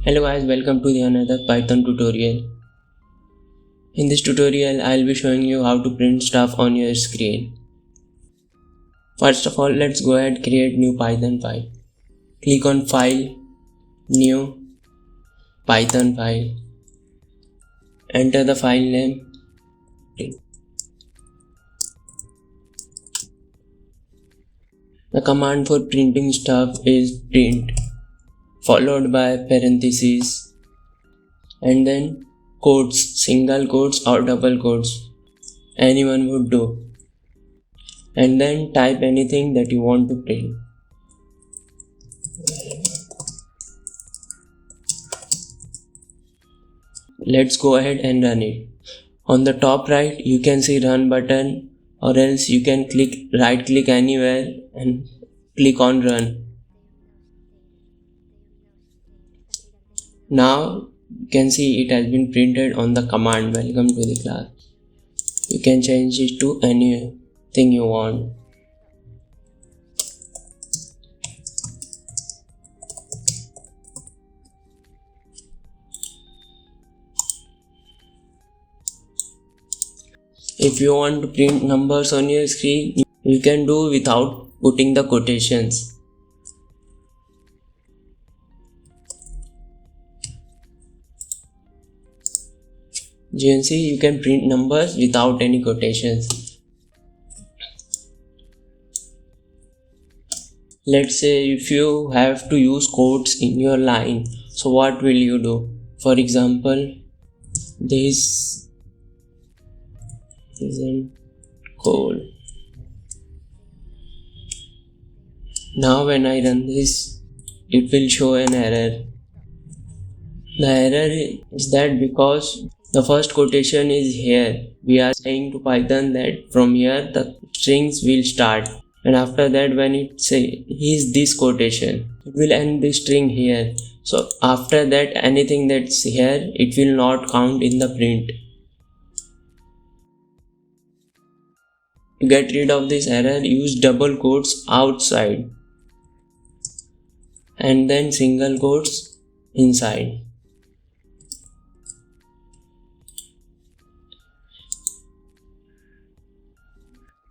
Hello guys, welcome to the another Python tutorial. In this tutorial, I'll be showing you how to print stuff on your screen. First of all, let's go ahead and create new Python file. Click on File, New, Python file. Enter the file name. The command for printing stuff is print, followed by parentheses, and then quotes, single quotes or double quotes, anyone would do, and then type anything that you want to print. Let's go ahead and run it. On the top right you can see run button, or else you can right click anywhere and click on run. Now you can see it has been printed on the command welcome to the class. You can change it to anything you want. If you want to print numbers on your screen, you can do without putting the quotations. You can see you can print numbers without any quotations. Let's say if you have to use quotes in your line, so what will you do? For example, this isn't cold. Now when I run this, it will show an error. The error is that because the first quotation is here, we are saying to Python that from here the strings will start, and after that when it is this quotation, it will end the string here. So after that anything that's here, it will not count in the print. To get rid of this error, use double quotes outside and then single quotes inside.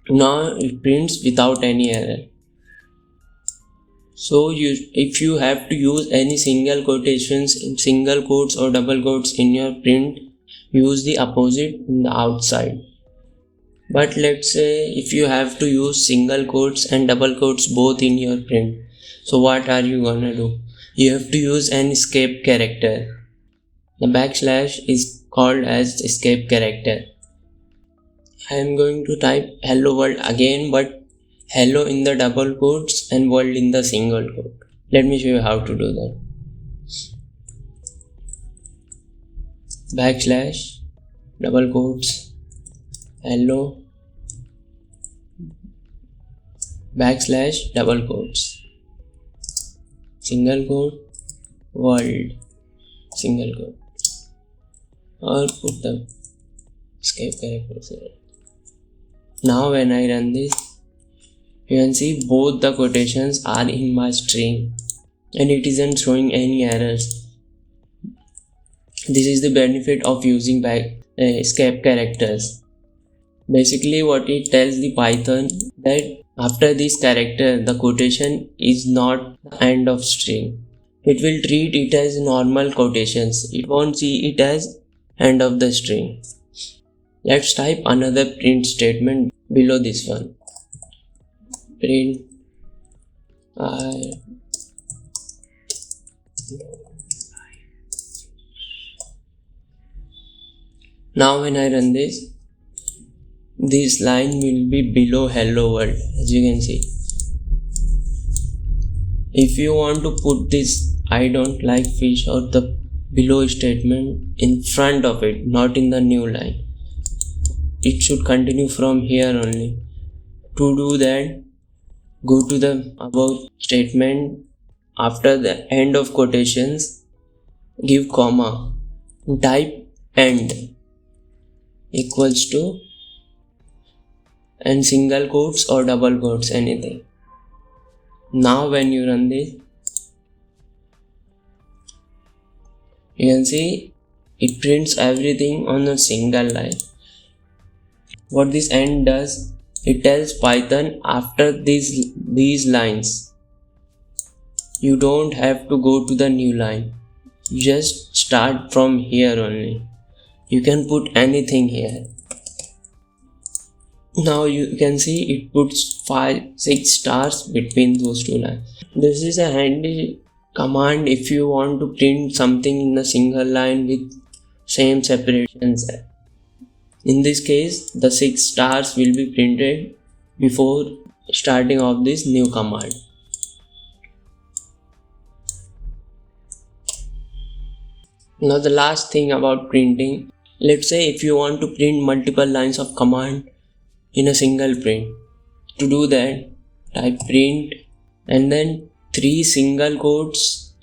Now it prints without any error. So if you have to use any single quotations, single quotes or double quotes in your print, use the opposite in the outside. But let's say if you have to use single quotes and double quotes both in your print, so what are you gonna do? You have to use an escape character. The backslash is called as escape character. I am going to type hello world again, but hello in the double quotes and world in the single quote. Let me show you how to do that. Backslash, double quotes, hello, backslash, double quotes, single quote, world, single quote, or put the escape characters here. Now when I run this, you can see both the quotations are in my string and it isn't showing any errors. This is the benefit of using escape characters. Basically what it tells the Python that after this character the quotation is not the end of string. It will treat it as normal quotations. It won't see it as end of the string. Let's type another print statement below this one. Print Now when I run this line will be below hello world, as you can see. If you want to put this I don't like fish or the below statement in front of it, not in the new line, it should continue from here only. To do that, go to the above statement. After the end of quotations, give comma, type end equals to, and single quotes or double quotes, anything. Now when you run this, You can see it prints everything on a single line. What this end does, it tells Python after these lines, you don't have to go to the new line. You just start from here only. You can put anything here. Now you can see it puts 5-6 stars between those two lines. This is a handy command if you want to print something in a single line with same separations. In this case, the 6 stars will be printed before starting off this new command. Now the last thing about printing, let's say if you want to print multiple lines of command in a single print. To do that, type print and then 3 single quotes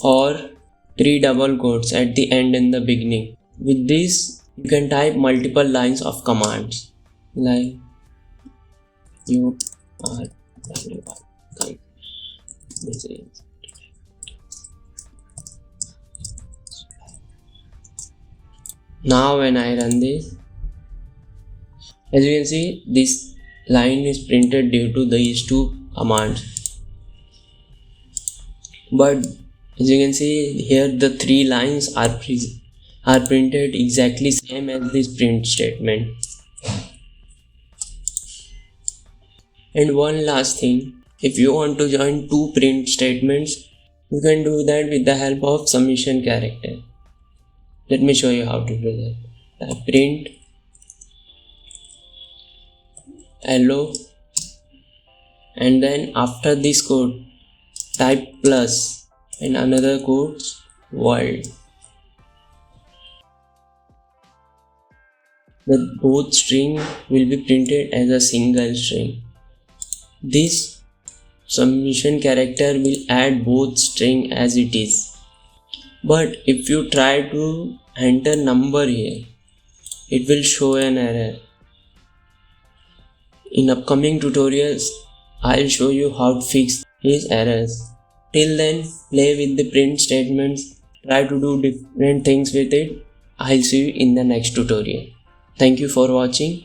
or 3 double quotes at the end and the beginning. With this, you can type multiple lines of commands like you are now when I run this, as you can see, this line is printed due to these two commands. But as you can see here, the 3 lines are printed exactly same as this print statement. And one last thing, if you want to join 2 print statements, you can do that with the help of summation character. Let me show you how to do that. Type print hello and then after this code type plus and another quote world. The both string will be printed as a single string. This summation character will add both string as it is. But if you try to enter number here, it will show an error. In upcoming tutorials, I'll show you how to fix these errors. Till then, play with the print statements, try to do different things with it. I'll see you in the next tutorial. Thank you for watching.